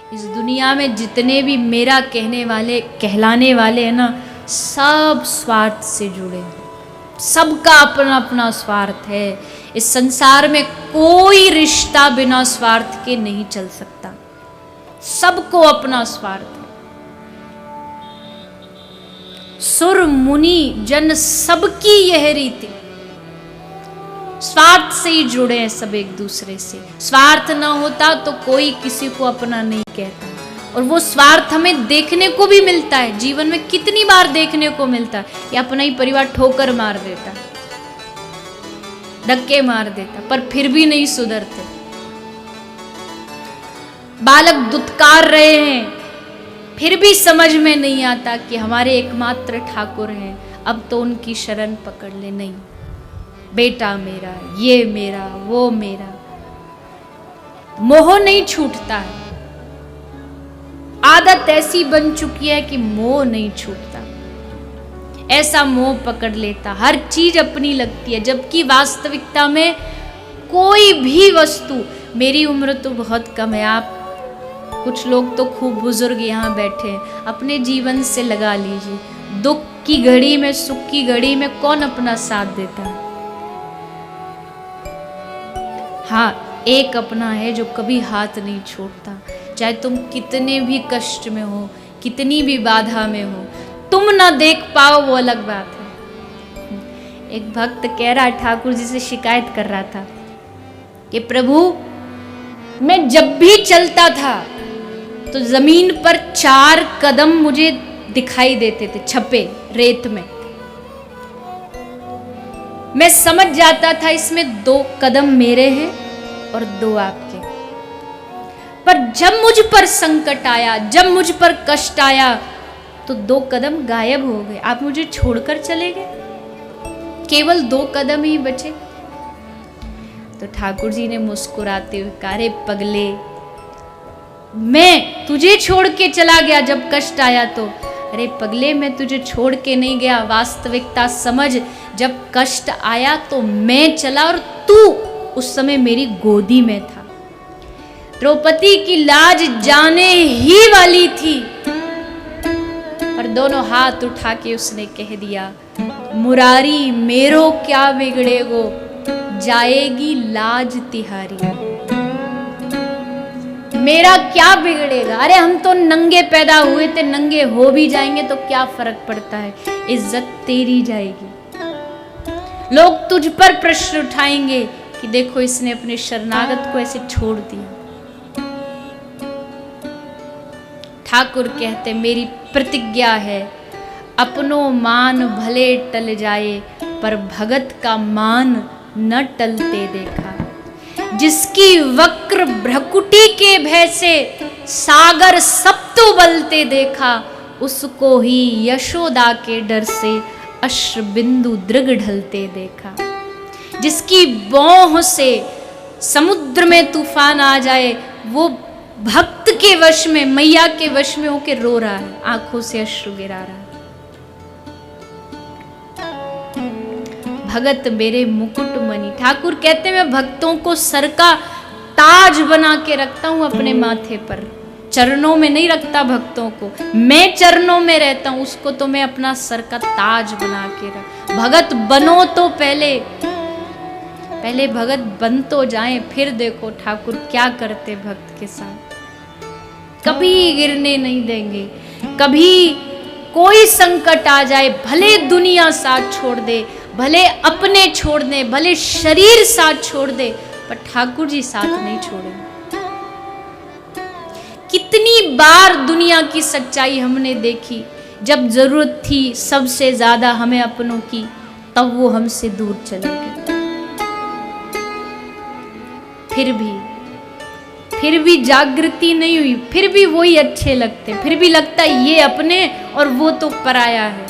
इस दुनिया में जितने भी मेरा कहने वाले कहलाने वाले हैं ना, सब स्वार्थ से जुड़े हैं। सबका अपना अपना स्वार्थ है। इस संसार में कोई रिश्ता बिना स्वार्थ के नहीं चल सकता। सबको अपना स्वार्थ है। सुर मुनि जन सबकी यह रीति, स्वार्थ से ही जुड़े हैं सब एक दूसरे से। स्वार्थ ना होता तो कोई किसी को अपना नहीं कहता। और वो स्वार्थ हमें देखने को भी मिलता है। जीवन में कितनी बार देखने को मिलता है कि अपना ही परिवार ठोकर मार देता, धक्के मार देता, पर फिर भी नहीं सुधरते। बालक दुत्कार रहे हैं, फिर भी समझ में नहीं आता कि हमारे एकमात्र ठाकुर हैं, अब तो उनकी शरण पकड़ ले। नहीं, बेटा मेरा, ये मेरा, वो मेरा, मोह नहीं छूटता है। आदत ऐसी बन चुकी है कि मोह नहीं छूटता। ऐसा मोह पकड़ लेता, हर चीज अपनी लगती है, जबकि वास्तविकता में कोई भी वस्तु, मेरी उम्र तो बहुत कम है, आप कुछ लोग तो खूब बुजुर्ग यहाँ बैठे हैं, अपने जीवन से लगा लीजिए। दुख की घड़ी में, सुख की घड़ी में कौन अपना साथ देता है? हाँ, एक अपना है जो कभी हाथ नहीं छोड़ता। चाहे तुम कितने भी कष्ट में हो, कितनी भी बाधा में हो, तुम ना देख पाओ वो अलग बात है। एक भक्त कह रहा, ठाकुर जी से शिकायत कर रहा था कि प्रभु, मैं जब भी चलता था तो जमीन पर 4 कदम मुझे दिखाई देते थे, छपे रेत में। मैं समझ जाता था इसमें 2 कदम मेरे हैं और 2 आपके। पर जब मुझ पर संकट आया, जब मुझ पर कष्ट आया, तो 2 कदम गायब हो गए। आप मुझे छोड़कर चले गए, केवल 2 कदम ही बचे। तो ठाकुर जी ने मुस्कुराते हुए कहा, अरे पगले, मैं तुझे छोड़ के चला गया जब कष्ट आया तो। अरे पगले, मैं तुझे छोड़ के नहीं गया, वास्तविकता समझ, जब कष्ट आया तो मैं चला और तू उस समय मेरी गोदी में था। द्रौपदी की लाज जाने ही वाली थी, पर दोनों हाथ उठा के उसने कह दिया, मुरारी मेरो क्या बिगड़ेगो, जाएगी लाज तिहारी। मेरा क्या बिगड़ेगा? अरे हम तो नंगे पैदा हुए थे, नंगे हो भी जाएंगे तो क्या फर्क पड़ता है, इज्जत तेरी जाएगी। लोग तुझ पर प्रश्न उठाएंगे कि देखो इसने अपने शरणागत को ऐसे छोड़ दिया। ठाकुर कहते, मेरी प्रतिज्ञा है, अपनों मान भले टल जाए, पर भगत का मान न टलते देखा। जिसकी वक्र भ्रकुटी के भय से सागर सप्तो बलते देखा, उसको ही यशोदा के डर से अश्रु बिंदु दृग ढलते देखा। जिसकी बौह से समुद्र में तूफान आ जाए, वो भक्त के वश में, मैया के वश में होके रो रहा है, आंखों से अश्रु गिरा रहा है। भगत मेरे मुकुट मणि, ठाकुर कहते मैं भक्तों को सर का ताज बना के रखता हूं अपने माथे पर, चरणों में नहीं रखता भक्तों को, मैं चरणों में रहता हूं, उसको तो मैं अपना सर का ताज बना के रख। भगत बनो तो पहले भगत बन तो जाएं, फिर देखो ठाकुर क्या करते भक्त के साथ। कभी गिरने नहीं देंगे, कभी कोई संकट आ जाए, भले दुनिया साथ छोड़ दे, भले अपने छोड़ दे, भले शरीर साथ छोड़ दे, पर ठाकुर जी साथ नहीं छोड़ेंगे। कितनी बार दुनिया की सच्चाई हमने देखी, जब जरूरत थी सबसे ज्यादा हमें अपनों की, तब वो हमसे दूर चले गए। फिर भी जागृति नहीं हुई, फिर भी वही अच्छे लगते, फिर भी लगता है ये अपने और वो तो पराया है।